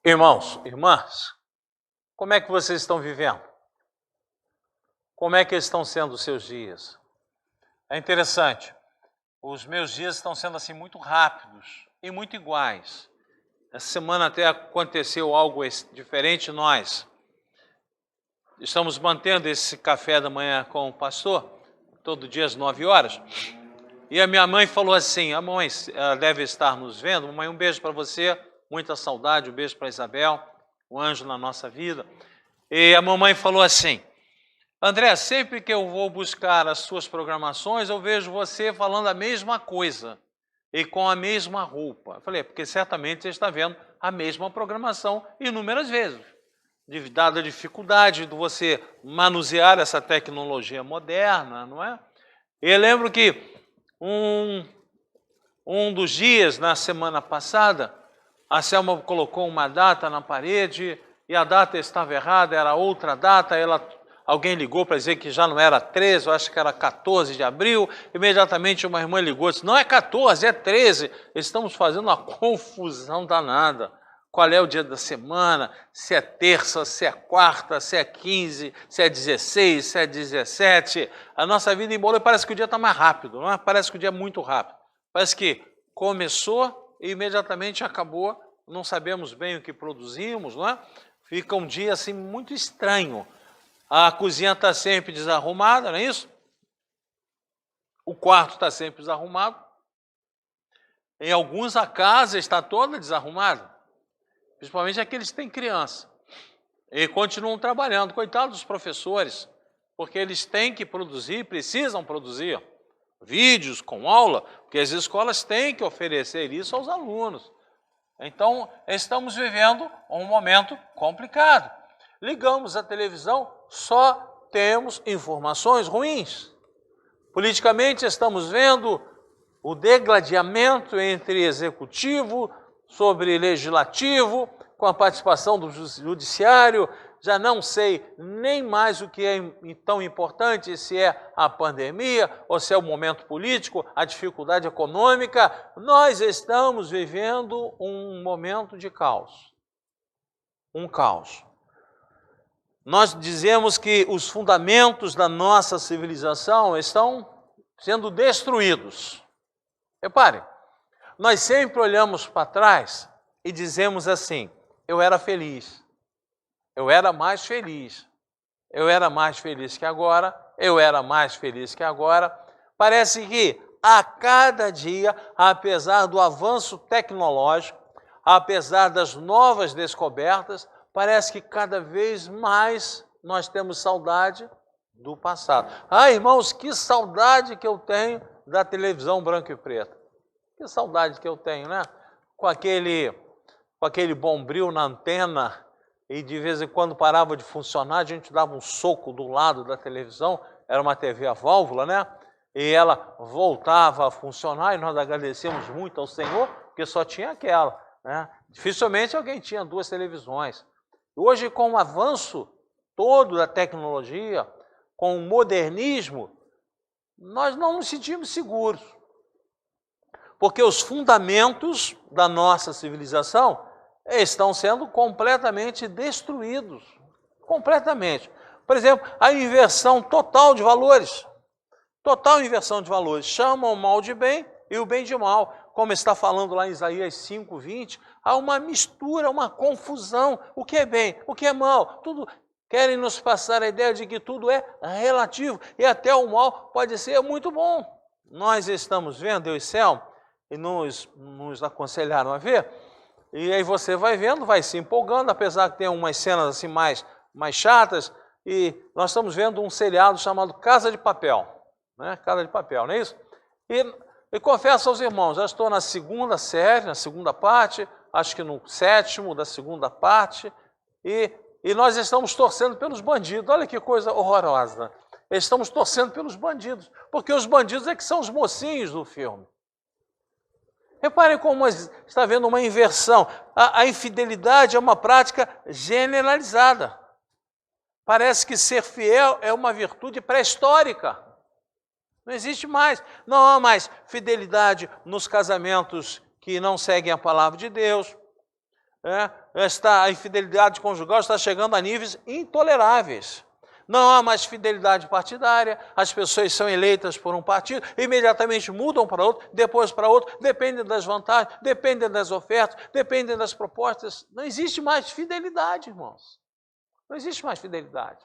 Irmãos, irmãs, como é que vocês estão vivendo? Como é que estão sendo os seus dias? É interessante, os meus dias estão sendo assim muito rápidos e muito iguais. Essa semana até aconteceu algo diferente nós. Estamos mantendo esse café da manhã com o pastor, todo dia às 9 horas. E a minha mãe falou assim, a mãe deve estar nos vendo, mãe, um beijo para você, muita saudade, um beijo para Isabel, um anjo na nossa vida. E a mamãe falou assim, André, sempre que eu vou buscar as suas programações, eu vejo você falando a mesma coisa e com a mesma roupa. Eu falei, porque certamente você está vendo a mesma programação inúmeras vezes. Dada a dificuldade de você manusear essa tecnologia moderna, não é? E eu lembro que um dos dias, na semana passada, a Selma colocou uma data na parede e a data estava errada, era outra data, alguém ligou para dizer que já não era 13, eu acho que era 14 de abril, imediatamente uma irmã ligou e disse, não é 14, é 13, estamos fazendo uma confusão danada. Qual é o dia da semana, se é terça, se é quarta, se é 15, se é 16, se é 17. A nossa vida embolou e parece que o dia está mais rápido, não é? Parece que o dia é muito rápido. Parece que começou e imediatamente acabou, não sabemos bem o que produzimos, não é? Fica um dia assim muito estranho. A cozinha está sempre desarrumada, não é isso? O quarto está sempre desarrumado. Em alguns a casa está toda desarrumada. Principalmente aqueles que têm criança, e continuam trabalhando, coitados dos professores, porque eles têm que produzir, precisam produzir vídeos com aula, porque as escolas têm que oferecer isso aos alunos. Então, estamos vivendo um momento complicado. Ligamos a televisão, só temos informações ruins. Politicamente, estamos vendo o degladiamento entre executivo, sobre legislativo, com a participação do judiciário, já não sei nem mais o que é tão importante, se é a pandemia, ou se é o momento político, a dificuldade econômica. Nós estamos vivendo um momento de caos. Um caos. Nós dizemos que os fundamentos da nossa civilização estão sendo destruídos. Repare, nós sempre olhamos para trás e dizemos assim, eu era feliz, eu era mais feliz, eu era mais feliz que agora, eu era mais feliz que agora. Parece que a cada dia, apesar do avanço tecnológico, apesar das novas descobertas, parece que cada vez mais nós temos saudade do passado. Ah, irmãos, que saudade que eu tenho da televisão branco e preto. Que saudade que eu tenho, né? Com aquele bombril na antena e de vez em quando parava de funcionar, a gente dava um soco do lado da televisão, era uma TV a válvula, né? E ela voltava a funcionar e nós agradecemos muito ao Senhor, porque só tinha aquela, né? Dificilmente alguém tinha duas televisões. Hoje, com o avanço todo da tecnologia, com o modernismo, nós não nos sentimos seguros. Porque os fundamentos da nossa civilização estão sendo completamente destruídos. Completamente. Por exemplo, a inversão total de valores. Total inversão de valores. Chamam o mal de bem e o bem de mal. Como está falando lá em Isaías 5:20, há uma mistura, uma confusão. O que é bem, o que é mal, tudo. Querem nos passar a ideia de que tudo é relativo e até o mal pode ser muito bom. Nós estamos vendo, eu e Selma, e nos aconselharam a ver, e aí você vai vendo, vai se empolgando, apesar que tem umas cenas assim mais chatas, e nós estamos vendo um seriado chamado Casa de Papel, né? Casa de Papel, não é isso? E confesso aos irmãos, já estou na segunda série, na segunda parte, acho que no 7º da segunda parte, e nós estamos torcendo pelos bandidos. Olha que coisa horrorosa. Estamos torcendo pelos bandidos, porque os bandidos é que são os mocinhos do filme. Reparem como está havendo uma inversão. A infidelidade é uma prática generalizada. Parece que ser fiel é uma virtude pré-histórica. Não existe mais. Não há mais fidelidade nos casamentos que não seguem a palavra de Deus. A infidelidade conjugal está chegando a níveis intoleráveis. Não há mais fidelidade partidária, as pessoas são eleitas por um partido, imediatamente mudam para outro, depois para outro, dependem das vantagens, dependem das ofertas, dependem das propostas. Não existe mais fidelidade, irmãos. Não existe mais fidelidade.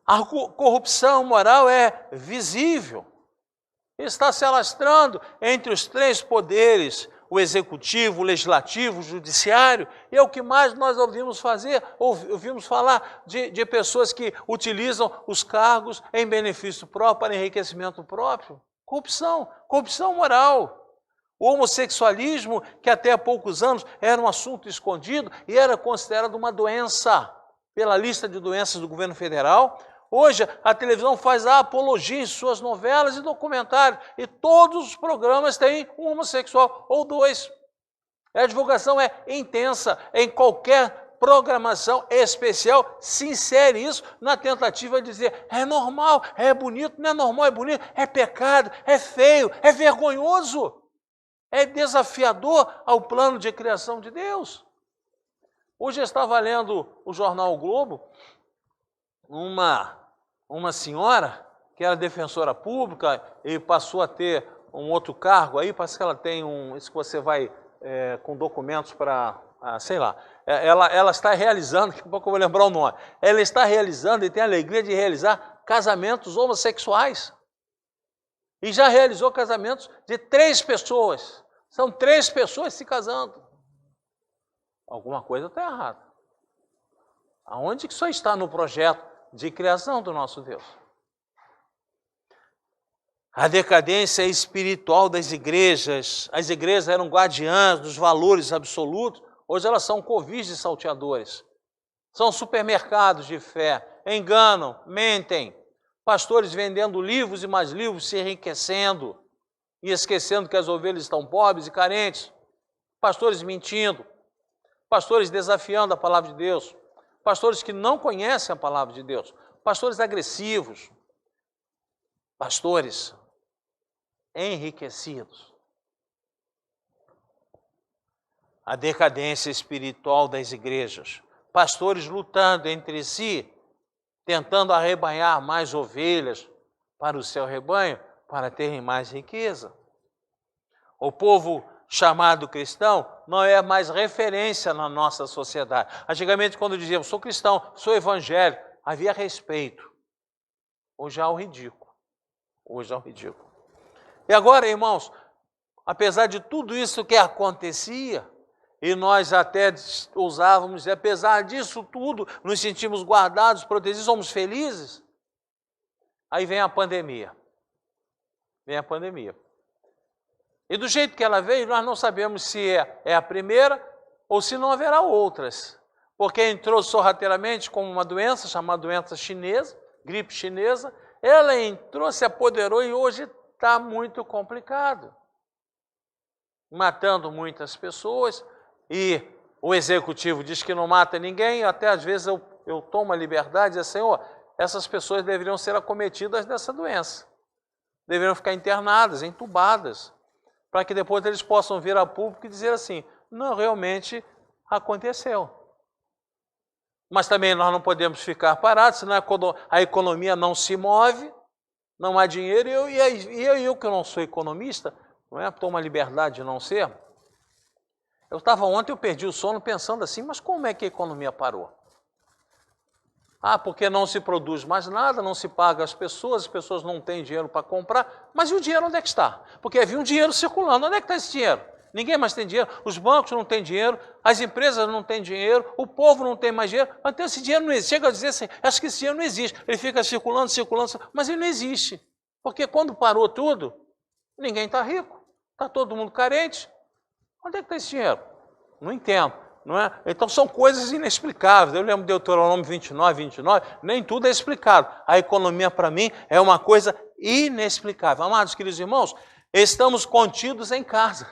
A corrupção moral é visível. Está se alastrando entre os três poderes, o executivo, o legislativo, o judiciário, e é o que mais nós ouvimos falar de pessoas que utilizam os cargos em benefício próprio, para enriquecimento próprio. Corrupção moral. O homossexualismo, que até há poucos anos era um assunto escondido e era considerado uma doença pela lista de doenças do governo federal. Hoje, a televisão faz a apologia em suas novelas e documentários, e todos os programas têm um homossexual ou dois. A divulgação é intensa, em qualquer programação especial se insere isso na tentativa de dizer é normal, é bonito, não é normal, é bonito, é pecado, é feio, é vergonhoso, é desafiador ao plano de criação de Deus. Hoje eu estava lendo o jornal O Globo, uma senhora que era defensora pública e passou a ter um outro cargo aí, parece que ela tem isso que você vai com documentos para, sei lá, ela está realizando, daqui a pouco eu vou lembrar o nome, ela está realizando e tem a alegria de realizar casamentos homossexuais. E já realizou casamentos de 3 pessoas. São 3 pessoas se casando. Alguma coisa está errada. Aonde que isso está no projeto de criação do nosso Deus? A decadência espiritual das igrejas. As igrejas eram guardiãs dos valores absolutos. Hoje elas são covis de salteadores. São supermercados de fé. Enganam, mentem. Pastores vendendo livros e mais livros, se enriquecendo e esquecendo que as ovelhas estão pobres e carentes. Pastores mentindo. Pastores desafiando a palavra de Deus. Pastores que não conhecem a palavra de Deus. Pastores agressivos. Pastores enriquecidos. A decadência espiritual das igrejas. Pastores lutando entre si, tentando arrebanhar mais ovelhas para o seu rebanho, para terem mais riqueza. O povo chamado cristão não é mais referência na nossa sociedade. Antigamente, quando dizíamos, sou cristão, sou evangélico, havia respeito. Hoje há o ridículo. Hoje há o ridículo. E agora, irmãos, apesar de tudo isso que acontecia, e nós até ousávamos, e apesar disso tudo, nos sentimos guardados, protegidos, somos felizes, aí vem a pandemia. Vem a pandemia. E do jeito que ela veio, nós não sabemos se é a primeira ou se não haverá outras. Porque entrou sorrateiramente como uma doença, chamada doença chinesa, gripe chinesa. Ela entrou, se apoderou e hoje está muito complicado. Matando muitas pessoas. E o executivo diz que não mata ninguém. Até às vezes eu tomo a liberdade de dizer, Senhor, essas pessoas deveriam ser acometidas dessa doença. Deveriam ficar internadas, entubadas, para que depois eles possam vir a público e dizer assim, não, realmente aconteceu. Mas também nós não podemos ficar parados, senão a economia não se move, não há dinheiro, e eu que não sou economista, não é? Tomo a liberdade de não ser. Ontem eu perdi o sono pensando assim, mas como é que a economia parou? Porque não se produz mais nada, não se paga as pessoas não têm dinheiro para comprar. Mas e o dinheiro onde é que está? Porque havia um dinheiro circulando. Onde é que está esse dinheiro? Ninguém mais tem dinheiro, os bancos não têm dinheiro, as empresas não têm dinheiro, o povo não tem mais dinheiro. Então esse dinheiro não existe. Chega a dizer assim, acho que esse dinheiro não existe. Ele fica circulando, mas ele não existe. Porque quando parou tudo, ninguém está rico, está todo mundo carente. Onde é que está esse dinheiro? Não entendo. Não é? Então são coisas inexplicáveis. Eu lembro de Deuteronômio 29, nem tudo é explicado. A economia para mim é uma coisa inexplicável. Amados queridos irmãos, estamos contidos em casa.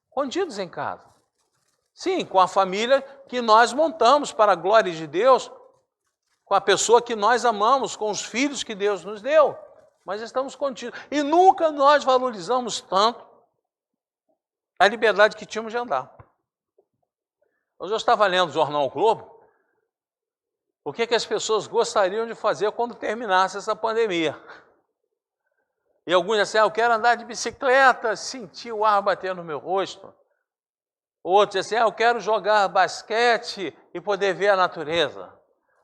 Contidos em casa. Sim, com a família que nós montamos para a glória de Deus, com a pessoa que nós amamos, com os filhos que Deus nos deu. Mas estamos contidos. E nunca nós valorizamos tanto a liberdade que tínhamos de andar. Hoje eu estava lendo o jornal O Globo, o que as pessoas gostariam de fazer quando terminasse essa pandemia. E alguns dizem assim, eu quero andar de bicicleta, sentir o ar bater no meu rosto. Outros dizem assim, eu quero jogar basquete e poder ver a natureza.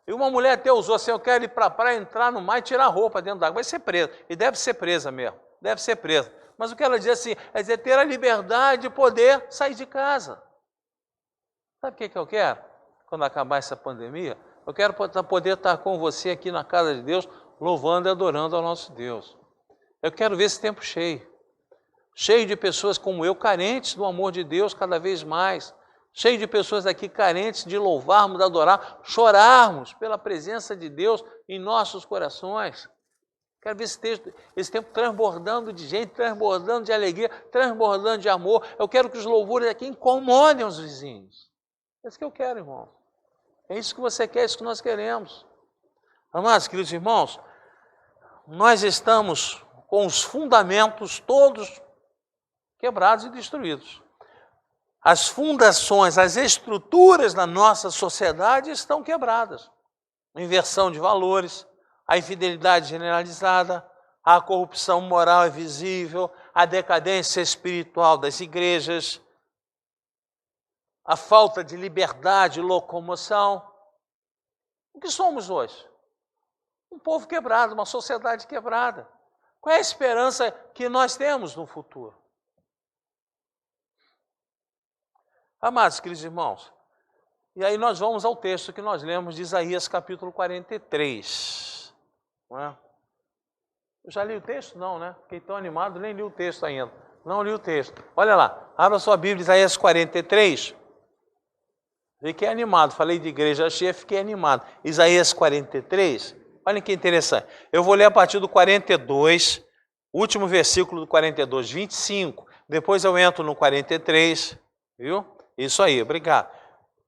E uma mulher até usou assim, eu quero ir para a praia, entrar no mar e tirar a roupa dentro d'água. Vai ser presa, e deve ser presa mesmo, deve ser presa. Mas o que ela diz assim, é dizer, ter a liberdade de poder sair de casa. Sabe o que eu quero? Quando acabar essa pandemia, eu quero poder estar com você aqui na casa de Deus, louvando e adorando ao nosso Deus. Eu quero ver esse tempo cheio. Cheio de pessoas como eu, carentes do amor de Deus cada vez mais. Cheio de pessoas aqui carentes de louvarmos, de adorar, chorarmos pela presença de Deus em nossos corações. Quero ver esse tempo transbordando de gente, transbordando de alegria, transbordando de amor. Eu quero que os louvores aqui incomodem os vizinhos. É isso que eu quero, irmão. É isso que você quer, é isso que nós queremos. Amados, queridos irmãos, nós estamos com os fundamentos todos quebrados e destruídos. As fundações, as estruturas da nossa sociedade estão quebradas. A inversão de valores, a infidelidade generalizada, a corrupção moral é visível, a decadência espiritual das igrejas, a falta de liberdade de locomoção. O que somos hoje? Um povo quebrado, uma sociedade quebrada. Qual é a esperança que nós temos no futuro? Amados, queridos irmãos, e aí nós vamos ao texto que nós lemos de Isaías capítulo 43. Não é? Eu já li o texto? Não, né? Fiquei tão animado, nem li o texto ainda. Não li o texto. Olha lá, abra sua Bíblia, Isaías 43. Fiquei animado, falei de igreja cheia, fiquei animado. Isaías 43, olha que interessante. Eu vou ler a partir do 42, último versículo do 42, 25. Depois eu entro no 43, viu? Isso aí, obrigado.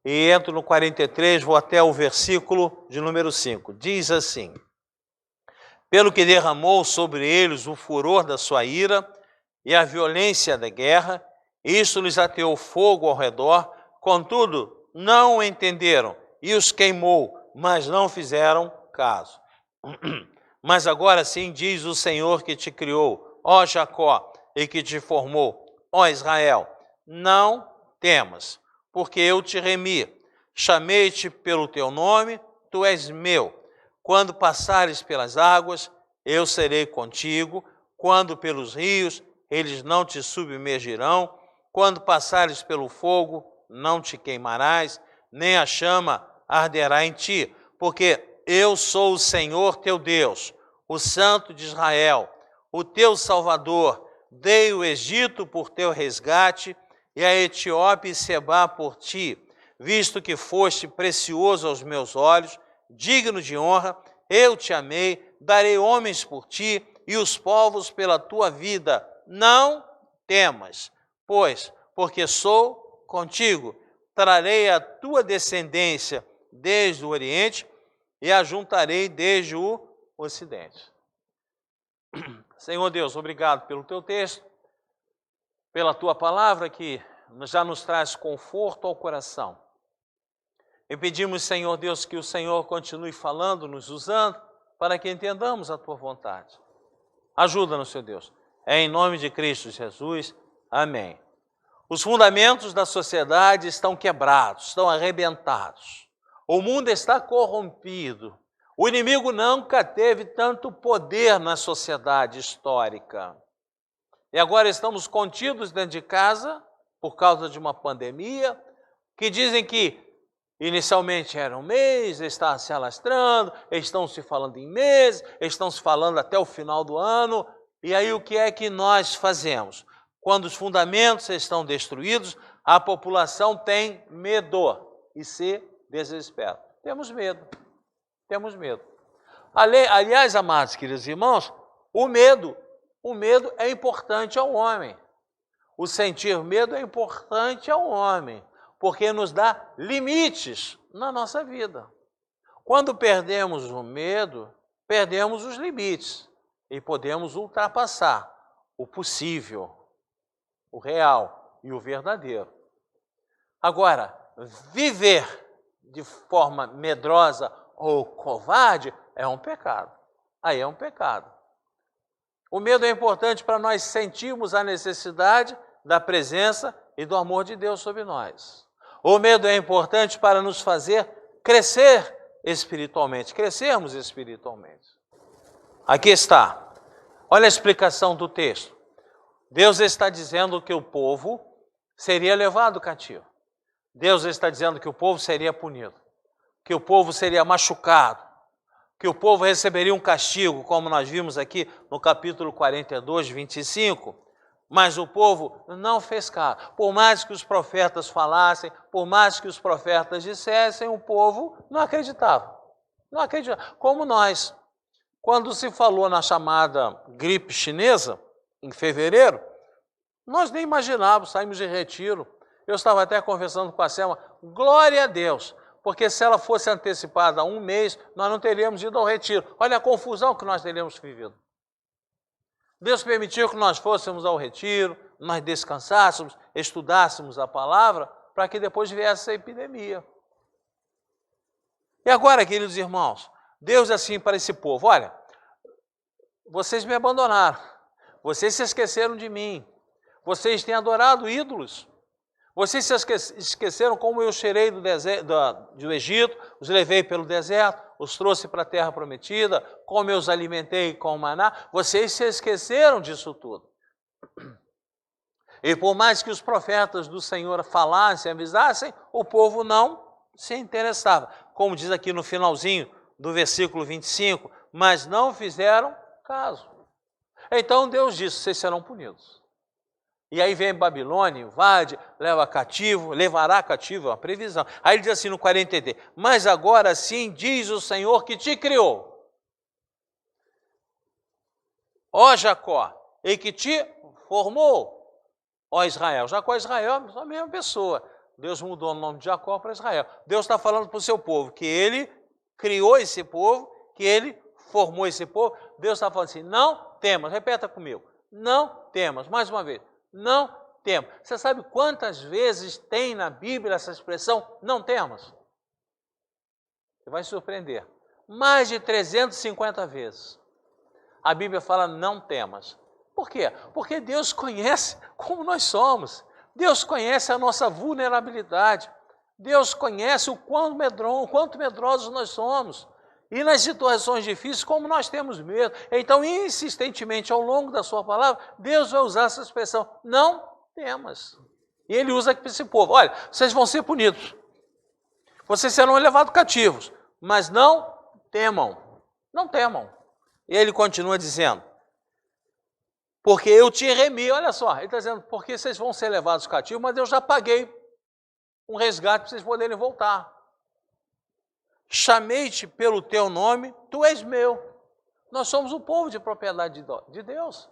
E entro no 43, vou até o versículo de número 5. Diz assim: pelo que derramou sobre eles o furor da sua ira e a violência da guerra, isso lhes ateou fogo ao redor, contudo, não o entenderam, e os queimou, mas não fizeram caso. Mas agora sim diz o Senhor que te criou, ó Jacó, e que te formou, ó Israel, não temas, porque eu te remi, chamei-te pelo teu nome, tu és meu. Quando passares pelas águas, eu serei contigo, quando pelos rios, eles não te submergirão, quando passares pelo fogo, não te queimarás, nem a chama arderá em ti, porque eu sou o Senhor teu Deus, o Santo de Israel, o teu Salvador. Dei o Egito por teu resgate e a Etiópia e Sebá por ti, visto que foste precioso aos meus olhos, digno de honra, eu te amei, darei homens por ti e os povos pela tua vida. Não temas, pois, porque sou contigo, trarei a tua descendência desde o Oriente e a juntarei desde o Ocidente. Senhor Deus, obrigado pelo teu texto, pela tua palavra que já nos traz conforto ao coração. E pedimos, Senhor Deus, que o Senhor continue falando, nos usando, para que entendamos a tua vontade. Ajuda-nos, Senhor Deus. É em nome de Cristo Jesus. Amém. Os fundamentos da sociedade estão quebrados, estão arrebentados. O mundo está corrompido. O inimigo nunca teve tanto poder na sociedade histórica. E agora estamos contidos dentro de casa por causa de uma pandemia, que dizem que inicialmente era um mês, está se alastrando, estão se falando em meses, estão se falando até o final do ano. E aí o que é que nós fazemos? Quando os fundamentos estão destruídos, a população tem medo e se desespera. Temos medo, temos medo. Aliás, amados, queridos irmãos, o medo é importante ao homem. O sentir medo é importante ao homem, porque nos dá limites na nossa vida. Quando perdemos o medo, perdemos os limites e podemos ultrapassar o possível, o real e o verdadeiro. Agora, viver de forma medrosa ou covarde é um pecado. Aí é um pecado. O medo é importante para nós sentirmos a necessidade da presença e do amor de Deus sobre nós. O medo é importante para nos fazer crescer espiritualmente, crescermos espiritualmente. Aqui está. Olha a explicação do texto. Deus está dizendo que o povo seria levado cativo. Deus está dizendo que o povo seria punido, que o povo seria machucado, que o povo receberia um castigo, como nós vimos aqui no capítulo 42, 25. Mas o povo não fez caso. Por mais que os profetas falassem, por mais que os profetas dissessem, o povo não acreditava. Não acreditava. Como nós. Quando se falou na chamada gripe chinesa, em fevereiro, nós nem imaginávamos, saímos de retiro. Eu estava até conversando com a Selma, glória a Deus, porque se ela fosse antecipada a um mês, nós não teríamos ido ao retiro. Olha a confusão que nós teríamos vivido. Deus permitiu que nós fôssemos ao retiro, nós descansássemos, estudássemos a palavra, para que depois viesse a epidemia. E agora, queridos irmãos, Deus assim para esse povo, olha, vocês me abandonaram, vocês se esqueceram de mim, vocês têm adorado ídolos, vocês se esqueceram como eu tirei do Egito, os levei pelo deserto, os trouxe para a terra prometida, como eu os alimentei com maná, vocês se esqueceram disso tudo. E por mais que os profetas do Senhor falassem, avisassem, o povo não se interessava. Como diz aqui no finalzinho do versículo 25, mas não fizeram caso. Então Deus disse, vocês serão punidos. E aí vem Babilônia, invade, levará cativo, é uma previsão. Aí ele diz assim no 43, mas agora sim diz o Senhor que te criou, ó Jacó, e que te formou, ó Israel. Jacó e Israel é a mesma pessoa. Deus mudou o nome de Jacó para Israel. Deus está falando para o seu povo, que ele criou esse povo, que ele formou esse povo. Deus está falando assim, não temas, repeta comigo, não temas, mais uma vez. Não temas. Você sabe quantas vezes tem na Bíblia essa expressão, não temas? Você vai se surpreender. Mais de 350 vezes. A Bíblia fala, não temas. Por quê? Porque Deus conhece como nós somos. Deus conhece a nossa vulnerabilidade. Deus conhece o quanto medrosos nós somos. E nas situações difíceis, como nós temos medo. Então, insistentemente, ao longo da sua palavra, Deus vai usar essa expressão, não temas. E ele usa aqui para esse povo, olha, vocês vão ser punidos. Vocês serão levados cativos, mas não temam. Não temam. E ele continua dizendo, porque eu te remi, olha só, ele está dizendo, porque vocês vão ser levados cativos, mas eu já paguei um resgate para vocês poderem voltar. Chamei-te pelo teu nome, tu és meu. Nós somos o povo de propriedade de Deus.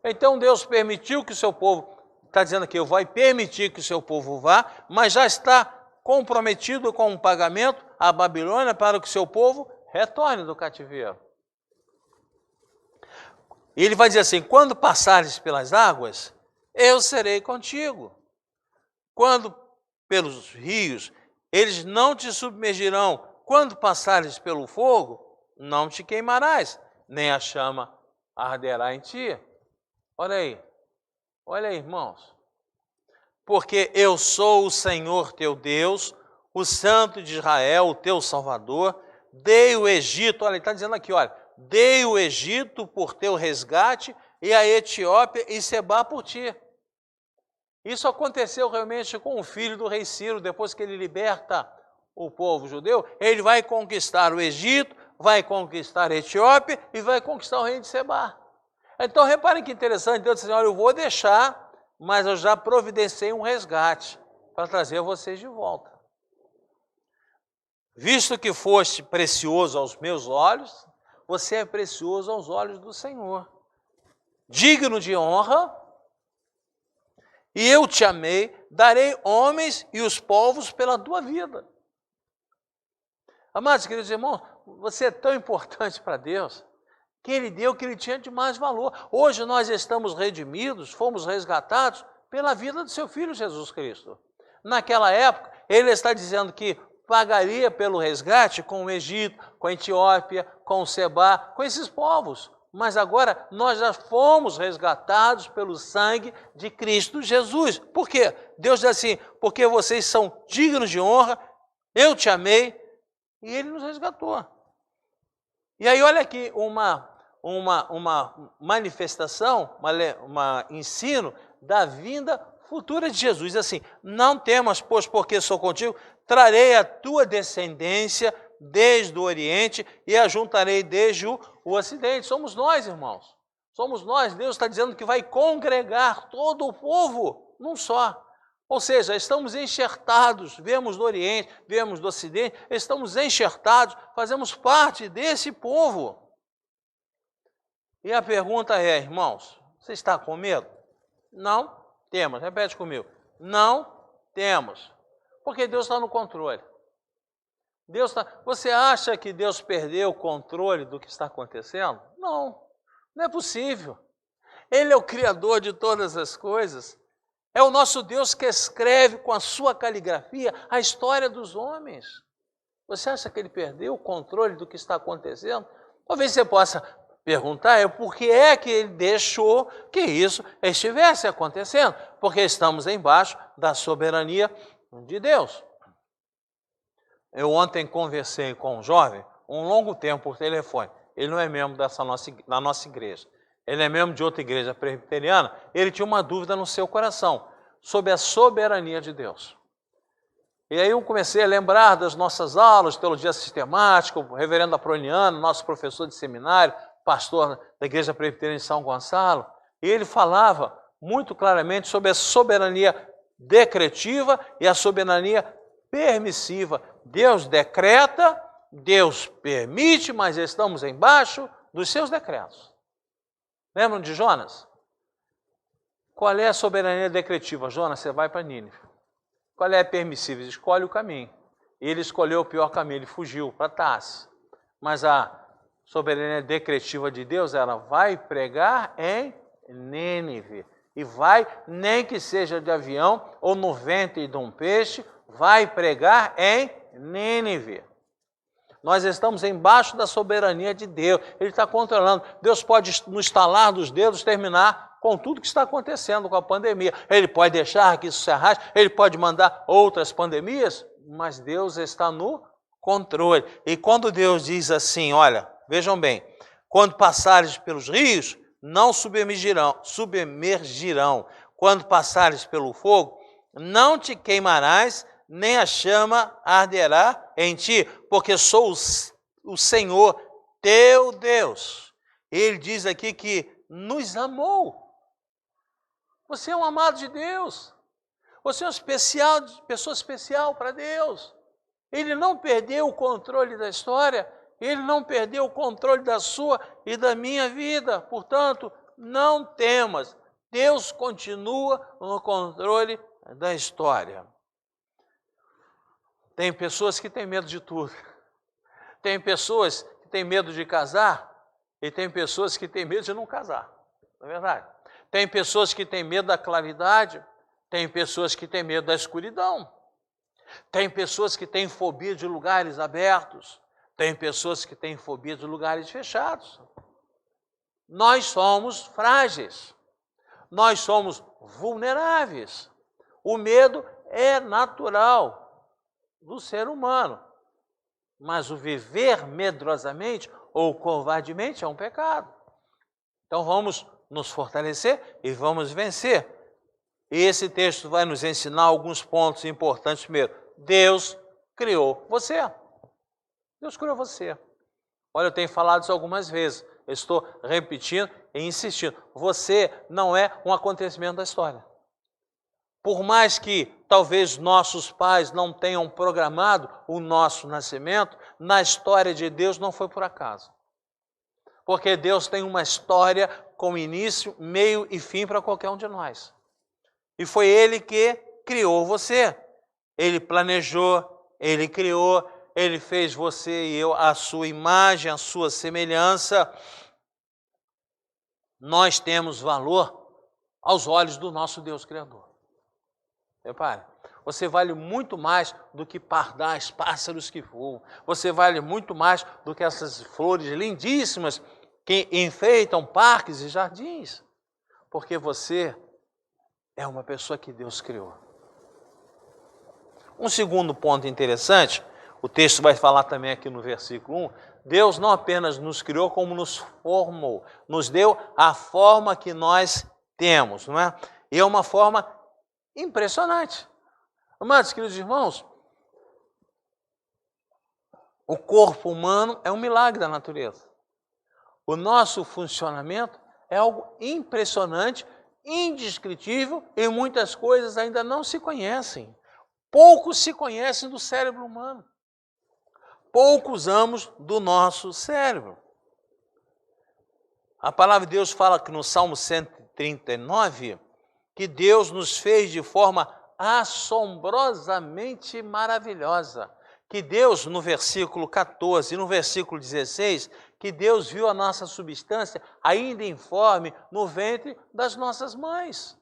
Então Deus permitiu que o seu povo, está dizendo aqui, eu vou permitir que o seu povo vá, mas já está comprometido com um pagamento à Babilônia para que o seu povo retorne do cativeiro. E ele vai dizer assim, quando passares pelas águas, eu serei contigo. Quando pelos rios, eles não te submergirão. Quando passares pelo fogo, não te queimarás, nem a chama arderá em ti. Olha aí, irmãos. Porque eu sou o Senhor teu Deus, o Santo de Israel, o teu Salvador. Dei o Egito, olha, ele está dizendo aqui, olha, dei o Egito por teu resgate e a Etiópia e Sebá por ti. Isso aconteceu realmente com o filho do rei Ciro, depois que ele liberta o povo judeu, ele vai conquistar o Egito, vai conquistar a Etiópia e vai conquistar o reino de Sebá. Então, reparem que interessante, Deus disse, olha, eu vou deixar, mas eu já providenciei um resgate para trazer vocês de volta. Visto que foste precioso aos meus olhos, você é precioso aos olhos do Senhor. Digno de honra, e eu te amei, darei homens e os povos pela tua vida. Amados, queridos irmãos, você é tão importante para Deus, que Ele deu o que Ele tinha de mais valor. Hoje nós estamos redimidos, fomos resgatados pela vida do seu Filho Jesus Cristo. Naquela época, Ele está dizendo que pagaria pelo resgate com o Egito, com a Etiópia, com o Sebá, com esses povos. Mas agora nós já fomos resgatados pelo sangue de Cristo Jesus. Por quê? Deus diz assim, porque vocês são dignos de honra, eu te amei, e Ele nos resgatou. E aí olha aqui uma manifestação, um ensino da vinda futura de Jesus. Assim, não temas, pois, porque sou contigo, trarei a tua descendência desde o Oriente e a juntarei desde o Ocidente. Somos nós, irmãos. Somos nós. Deus está dizendo que vai congregar todo o povo num só. Ou seja, estamos enxertados, viemos do Oriente, viemos do Ocidente, estamos enxertados, fazemos parte desse povo. E a pergunta é, irmãos, você está com medo? Não temos. Repete comigo. Não temos. Porque Deus está no controle. Você acha que Deus perdeu o controle do que está acontecendo? Não, não é possível. Ele é o Criador de todas as coisas. É o nosso Deus que escreve com a sua caligrafia a história dos homens. Você acha que Ele perdeu o controle do que está acontecendo? Talvez você possa perguntar por que é que Ele deixou que isso estivesse acontecendo. Porque estamos embaixo da soberania de Deus. Eu ontem conversei com um jovem, um longo tempo por telefone. Ele não é membro da nossa igreja. Ele é membro de outra igreja presbiteriana. Ele tinha uma dúvida no seu coração sobre a soberania de Deus. E aí eu comecei a lembrar das nossas aulas de teologia sistemática, o reverendo Aproniano, nosso professor de seminário, pastor da igreja presbiteriana de São Gonçalo. E ele falava muito claramente sobre a soberania decretiva e a soberania permissiva. Deus decreta, Deus permite, mas estamos embaixo dos seus decretos. Lembram de Jonas? Qual é a soberania decretiva? Jonas, você vai para Nínive. Qual é a permissiva? Escolhe o caminho. Ele escolheu o pior caminho, ele fugiu para Tarsis. Mas a soberania decretiva de Deus, ela vai pregar em Nínive. E vai, nem que seja de avião ou no ventre de um peixe, vai pregar em Nínive. Nós estamos embaixo da soberania de Deus. Ele está controlando. Deus pode, no estalar dos dedos, terminar com tudo que está acontecendo com a pandemia. Ele pode deixar que isso se arraste, ele pode mandar outras pandemias, mas Deus está no controle. E quando Deus diz assim, olha, vejam bem, quando passares pelos rios, não submergirão. Quando passares pelo fogo, não te queimarás, nem a chama arderá em ti, porque sou o Senhor teu Deus. Ele diz aqui que nos amou. Você é um amado de Deus. Você é uma pessoa especial para Deus. Ele não perdeu o controle da história, Ele não perdeu o controle da sua e da minha vida. Portanto, não temas. Deus continua no controle da história. Tem pessoas que têm medo de tudo. Tem pessoas que têm medo de casar e tem pessoas que têm medo de não casar. Não é verdade? Tem pessoas que têm medo da claridade, tem pessoas que têm medo da escuridão. Tem pessoas que têm fobia de lugares abertos, tem pessoas que têm fobia de lugares fechados. Nós somos frágeis, nós somos vulneráveis. O medo é natural do ser humano, mas o viver medrosamente ou covardemente é um pecado. Então vamos nos fortalecer e vamos vencer. E esse texto vai nos ensinar alguns pontos importantes. Primeiro, Deus criou você. Deus criou você. Olha, eu tenho falado isso algumas vezes, eu estou repetindo e insistindo. Você não é um acontecimento da história. Por mais que talvez nossos pais não tenham programado o nosso nascimento, na história de Deus não foi por acaso. Porque Deus tem uma história com início, meio e fim para qualquer um de nós. E foi Ele que criou você. Ele planejou, Ele criou, Ele fez você e eu à sua imagem, à sua semelhança. Nós temos valor aos olhos do nosso Deus Criador. Repare, Você vale muito mais do que pardais, pássaros que voam. Você vale muito mais do que essas flores lindíssimas que enfeitam parques e jardins. Porque você é uma pessoa que Deus criou. Um segundo ponto interessante, o texto vai falar também aqui no versículo 1, Deus não apenas nos criou, como nos formou, nos deu a forma que nós temos, não é? E é uma forma impressionante. Amados, queridos irmãos, o corpo humano é um milagre da natureza. O nosso funcionamento é algo impressionante, indescritível, e muitas coisas ainda não se conhecem. Poucos se conhecem do cérebro humano. Poucos usamos do nosso cérebro. A palavra de Deus fala que no Salmo 139, que Deus nos fez de forma assombrosamente maravilhosa. Que Deus, no versículo 14 e no versículo 16, que Deus viu a nossa substância ainda informe no ventre das nossas mães.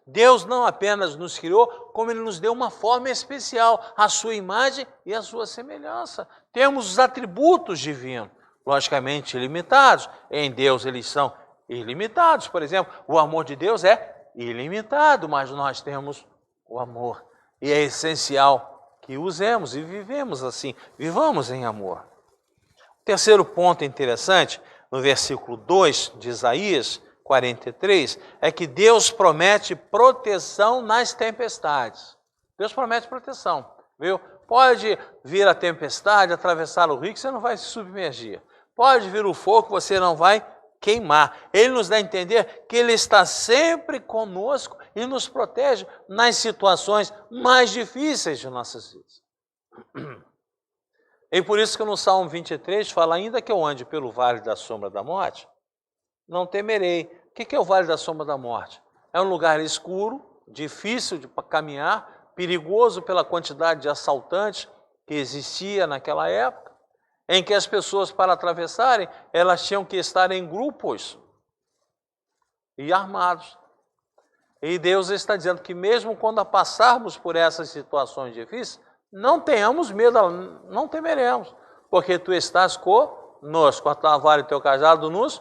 Deus não apenas nos criou, como Ele nos deu uma forma especial, a sua imagem e a sua semelhança. Temos os atributos divinos, logicamente ilimitados. Em Deus eles são ilimitados. Por exemplo, o amor de Deus é ilimitado, mas nós temos o amor. E é essencial que usemos e vivemos assim, vivamos em amor. O terceiro ponto interessante, no versículo 2 de Isaías 43, é que Deus promete proteção nas tempestades. Deus promete proteção, viu? Pode vir a tempestade, atravessar o rio, que você não vai se submergir. Pode vir o fogo, que você não vai queimar. Ele nos dá a entender que Ele está sempre conosco e nos protege nas situações mais difíceis de nossas vidas. E por isso que no Salmo 23 fala, ainda que eu ande pelo vale da sombra da morte, não temerei. O que é o vale da sombra da morte? É um lugar escuro, difícil de caminhar, perigoso pela quantidade de assaltantes que existia naquela época, em que as pessoas, para atravessarem, elas tinham que estar em grupos e armados. E Deus está dizendo que mesmo quando passarmos por essas situações difíceis, não tenhamos medo, não temeremos, porque Tu estás conosco, a Tua vara e o Teu cajado nos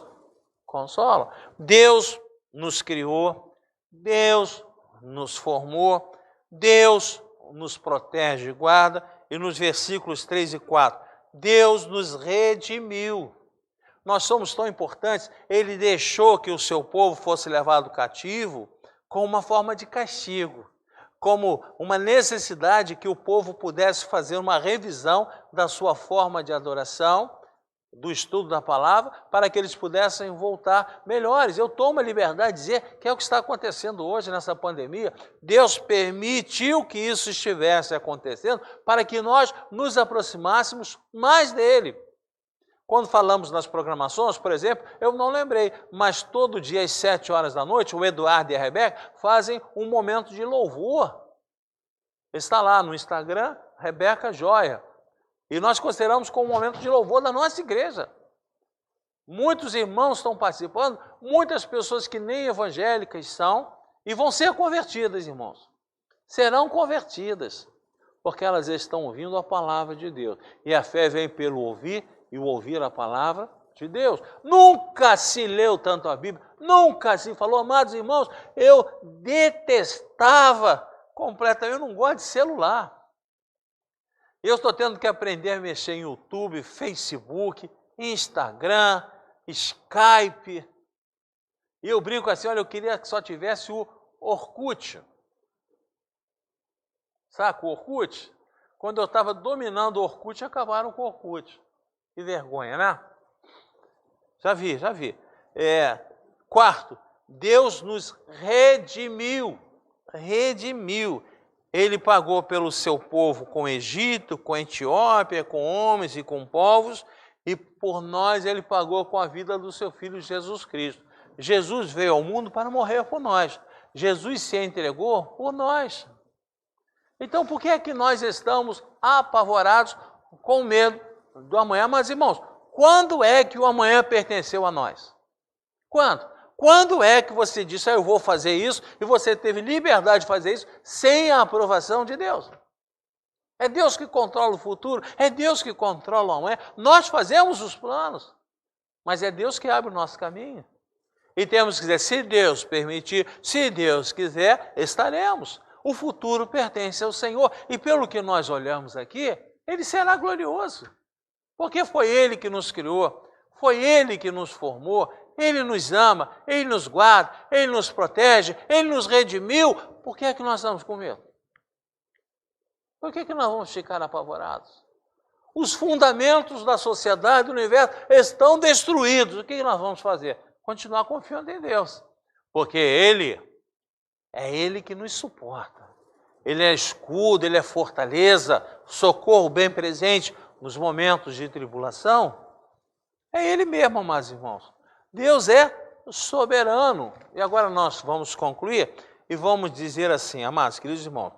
consola. Deus nos criou, Deus nos formou, Deus nos protege e guarda, e nos versículos 3 e 4, Deus nos redimiu. Nós somos tão importantes, Ele deixou que o seu povo fosse levado cativo como uma forma de castigo, como uma necessidade que o povo pudesse fazer uma revisão da sua forma de adoração, do estudo da palavra, para que eles pudessem voltar melhores. Eu tomo a liberdade de dizer que é o que está acontecendo hoje nessa pandemia. Deus permitiu que isso estivesse acontecendo para que nós nos aproximássemos mais dele. Quando falamos nas programações, por exemplo, eu não lembrei, mas todo dia às 7 horas da noite, o Eduardo e a Rebeca fazem um momento de louvor. Está lá no Instagram, Rebeca Joia. E nós consideramos como um momento de louvor da nossa igreja. Muitos irmãos estão participando, muitas pessoas que nem evangélicas são, e vão ser convertidas, irmãos. Serão convertidas, porque elas estão ouvindo a palavra de Deus. E a fé vem pelo ouvir, e o ouvir a palavra de Deus. Nunca se leu tanto a Bíblia, nunca se falou, amados irmãos, eu detestava completamente, eu não gosto de celular. Eu estou tendo que aprender a mexer em YouTube, Facebook, Instagram, Skype. E eu brinco assim, olha, eu queria que só tivesse o Orkut. Saca o Orkut? Quando eu estava dominando o Orkut, acabaram com o Orkut. Que vergonha, né? Já vi. Quarto, Deus nos redimiu. Ele pagou pelo seu povo com Egito, com Etiópia, com homens e com povos, e por nós Ele pagou com a vida do seu Filho Jesus Cristo. Jesus veio ao mundo para morrer por nós. Jesus se entregou por nós. Então, por que é que nós estamos apavorados com medo do amanhã? Mas, irmãos, quando é que o amanhã pertenceu a nós? Quando? Quando é que você disse, eu vou fazer isso, e você teve liberdade de fazer isso sem a aprovação de Deus? É Deus que controla o futuro, é Deus que controla o amanhã. Nós fazemos os planos, mas é Deus que abre o nosso caminho. E temos que dizer, se Deus permitir, se Deus quiser, estaremos. O futuro pertence ao Senhor. E pelo que nós olhamos aqui, Ele será glorioso. Porque foi Ele que nos criou, foi Ele que nos formou, Ele nos ama, Ele nos guarda, Ele nos protege, Ele nos redimiu. Por que é que nós estamos com medo? Por que é que nós vamos ficar apavorados? Os fundamentos da sociedade, do universo, estão destruídos. O que nós vamos fazer? Continuar confiando em Deus. Porque Ele que nos suporta. Ele é escudo, Ele é fortaleza, socorro bem presente nos momentos de tribulação. É Ele mesmo, amados irmãos. Deus é soberano. E agora nós vamos concluir e vamos dizer assim, amados, queridos irmãos,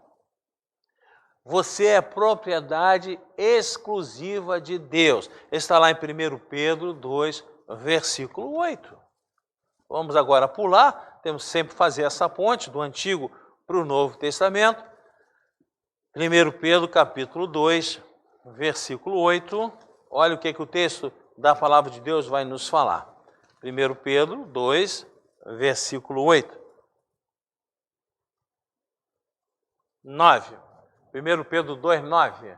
você é propriedade exclusiva de Deus. Está lá em 1 Pedro 2, versículo 8. Vamos agora pular, temos sempre que fazer essa ponte do Antigo para o Novo Testamento. 1 Pedro capítulo 2, versículo 8. Olha o que o texto da palavra de Deus vai nos falar. 1 Pedro 2, versículo 8. 9. 1 Pedro 2, 9.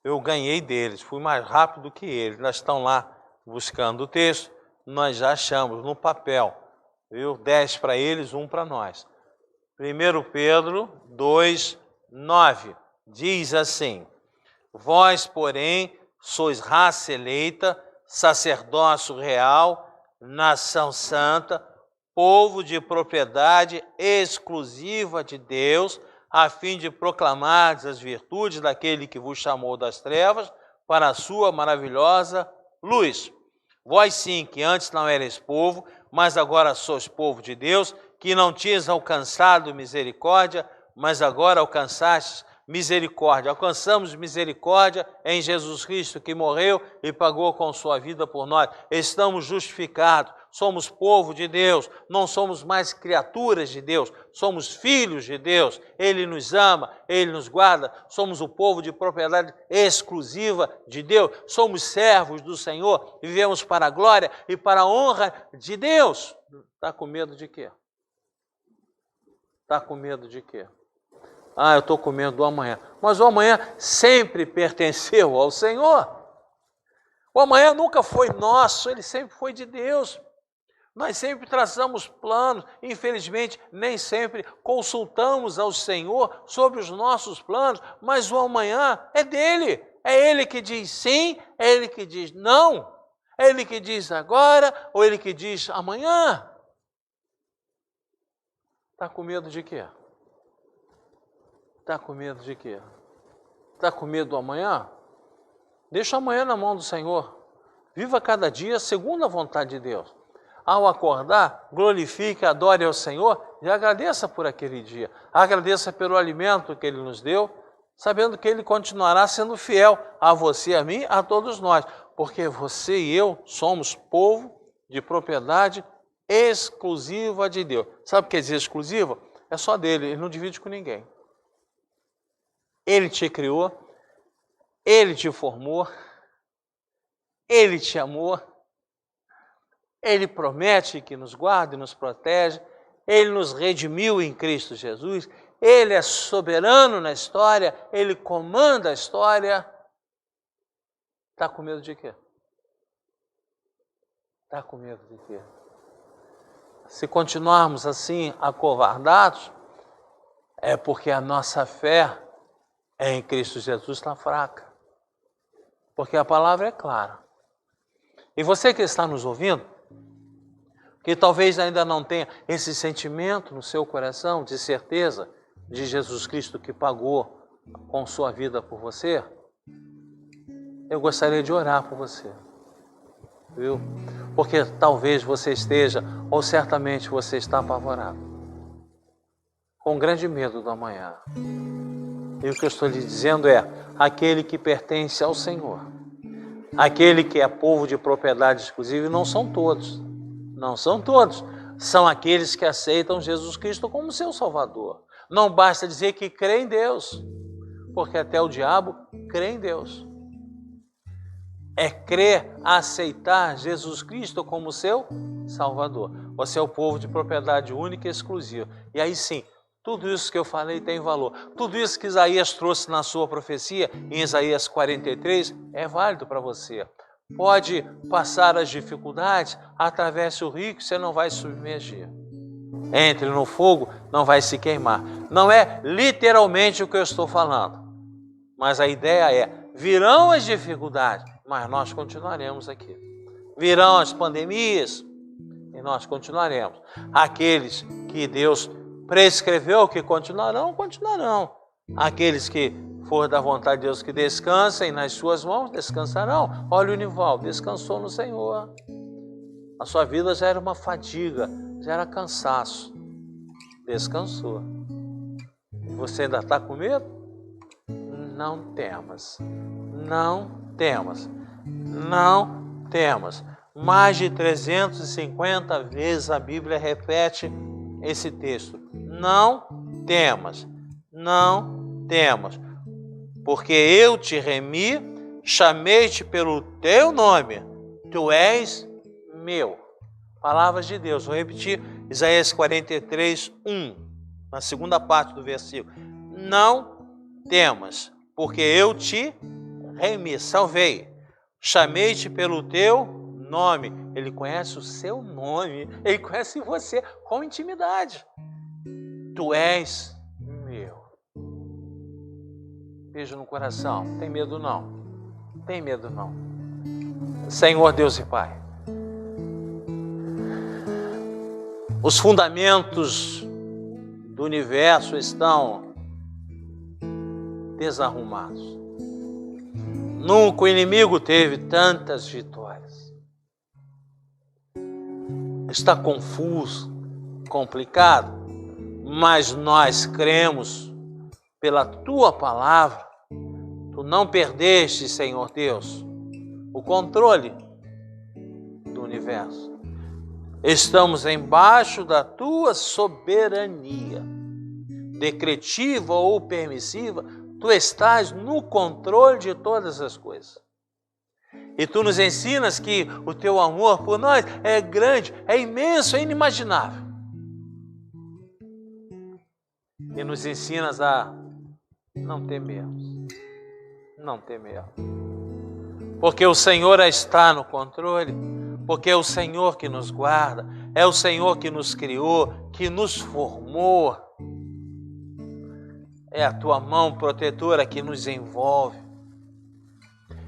Eu ganhei deles, fui mais rápido que eles. Nós estão lá buscando o texto, nós já achamos no papel. Viu? 10 para eles, 1 para nós. 1 Pedro 2, 9. Diz assim, vós, porém, sois raça eleita, sacerdócio real, nação santa, povo de propriedade exclusiva de Deus, a fim de proclamar as virtudes daquele que vos chamou das trevas para a sua maravilhosa luz. Vós sim, que antes não erais povo, mas agora sois povo de Deus, que não tinhas alcançado misericórdia, mas agora alcançastes misericórdia. Alcançamos misericórdia em Jesus Cristo, que morreu e pagou com sua vida por nós. Estamos justificados, somos povo de Deus, não somos mais criaturas de Deus, somos filhos de Deus. Ele nos ama, Ele nos guarda, somos o povo de propriedade exclusiva de Deus, somos servos do Senhor, vivemos para a glória e para a honra de Deus. Está com medo de quê? Está com medo de quê? Eu estou com medo do amanhã. Mas o amanhã sempre pertenceu ao Senhor. O amanhã nunca foi nosso, ele sempre foi de Deus. Nós sempre traçamos planos, infelizmente nem sempre consultamos ao Senhor sobre os nossos planos, mas o amanhã é dele. É Ele que diz sim, é Ele que diz não, é Ele que diz agora ou Ele que diz amanhã. Está com medo de quê? Está com medo de quê? Está com medo do amanhã? Deixa o amanhã na mão do Senhor. Viva cada dia segundo a vontade de Deus. Ao acordar, glorifique, adore ao Senhor e agradeça por aquele dia. Agradeça pelo alimento que Ele nos deu, sabendo que Ele continuará sendo fiel a você, a mim, a todos nós. Porque você e eu somos povo de propriedade exclusiva de Deus. Sabe o que quer dizer exclusiva? É só dele, Ele não divide com ninguém. Ele te criou, Ele te formou, Ele te amou, Ele promete que nos guarda e nos protege, Ele nos redimiu em Cristo Jesus, Ele é soberano na história, Ele comanda a história. Está com medo de quê? Está com medo de quê? Se continuarmos assim acovardados, é porque a nossa fé em Cristo Jesus está fraca. Porque a palavra é clara. E você que está nos ouvindo, que talvez ainda não tenha esse sentimento no seu coração de certeza de Jesus Cristo que pagou com sua vida por você, eu gostaria de orar por você. Viu? Porque talvez você esteja, ou certamente você está apavorado, com grande medo do amanhã. E o que eu estou lhe dizendo é, aquele que pertence ao Senhor, aquele que é povo de propriedade exclusiva, e não são todos, Não são todos. São aqueles que aceitam Jesus Cristo como seu Salvador. Não basta dizer que crê em Deus, porque até o diabo crê em Deus. É crer, aceitar Jesus Cristo como seu Salvador. Você é o povo de propriedade única e exclusiva. E aí sim, tudo isso que eu falei tem valor. Tudo isso que Isaías trouxe na sua profecia, em Isaías 43, é válido para você. Pode passar as dificuldades, atravesse o rio que você não vai submergir. Entre no fogo, não vai se queimar. Não é literalmente o que eu estou falando, mas a ideia é, virão as dificuldades, mas nós continuaremos aqui. Virão as pandemias e nós continuaremos. Aqueles que Deus prescreveu que continuarão, continuarão. Aqueles que for da vontade de Deus que descansem nas suas mãos, descansarão. Olha o Nival, descansou no Senhor. A sua vida já era uma fadiga, já era cansaço. Descansou. Você ainda está com medo? Não temas. Não temas. Não temas. Mais de 350 vezes a Bíblia repete esse texto. Não temas. Não temas. Porque eu te remi, chamei-te pelo teu nome. Tu és meu. Palavras de Deus. Vou repetir Isaías 43, 1. Na segunda parte do versículo. Não temas, porque eu te remi, salvei. Chamei-te pelo teu nome. Ele conhece o seu nome. Ele conhece você com intimidade. Tu és meu. Beijo no coração. Tem medo não. Tem medo não. Senhor Deus e Pai. Os fundamentos do universo estão desarrumados. Nunca o inimigo teve tantas vitórias. Está confuso, complicado, mas nós cremos pela Tua palavra. Tu não perdeste, Senhor Deus, o controle do universo. Estamos embaixo da Tua soberania, decretiva ou permissiva. Tu estás no controle de todas as coisas. E Tu nos ensinas que o Teu amor por nós é grande, é imenso, é inimaginável. E nos ensinas a não temermos. Não temermos. Porque o Senhor está no controle. Porque é o Senhor que nos guarda. É o Senhor que nos criou, que nos formou. É a Tua mão protetora que nos envolve.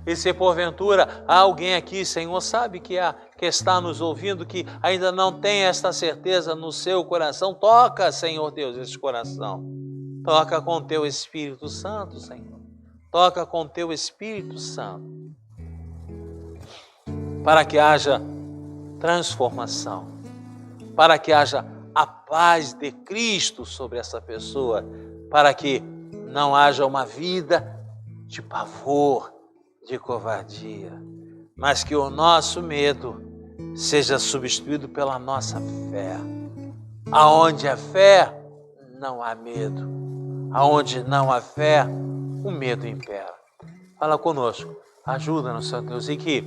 E se porventura há alguém aqui, Senhor, sabe que está nos ouvindo, que ainda não tem esta certeza no seu coração, toca, Senhor Deus, esse coração. Toca com Teu Espírito Santo, Senhor. Toca com Teu Espírito Santo. Para que haja transformação. Para que haja a paz de Cristo sobre essa pessoa. Para que não haja uma vida de pavor, de covardia, mas que o nosso medo seja substituído pela nossa fé. Aonde há fé, não há medo. Aonde não há fé, o medo impera. Fala conosco, ajuda-nos, Senhor Deus, e que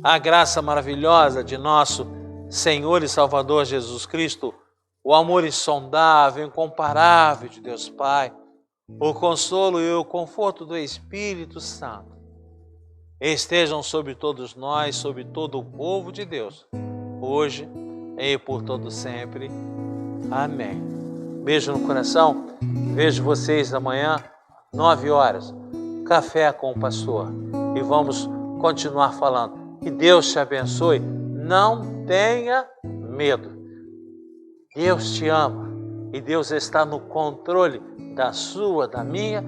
a graça maravilhosa de nosso Senhor e Salvador Jesus Cristo, o amor insondável, incomparável de Deus Pai, o consolo e o conforto do Espírito Santo estejam sobre todos nós, sobre todo o povo de Deus, hoje e por todo sempre. Amém. Beijo no coração. Vejo vocês amanhã, 9 horas, café com o pastor. E vamos continuar falando. Que Deus te abençoe. Não tenha medo. Deus te ama. E Deus está no controle da sua, da minha,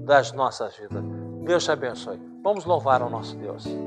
das nossas vidas. Deus te abençoe. Vamos louvar ao nosso Deus.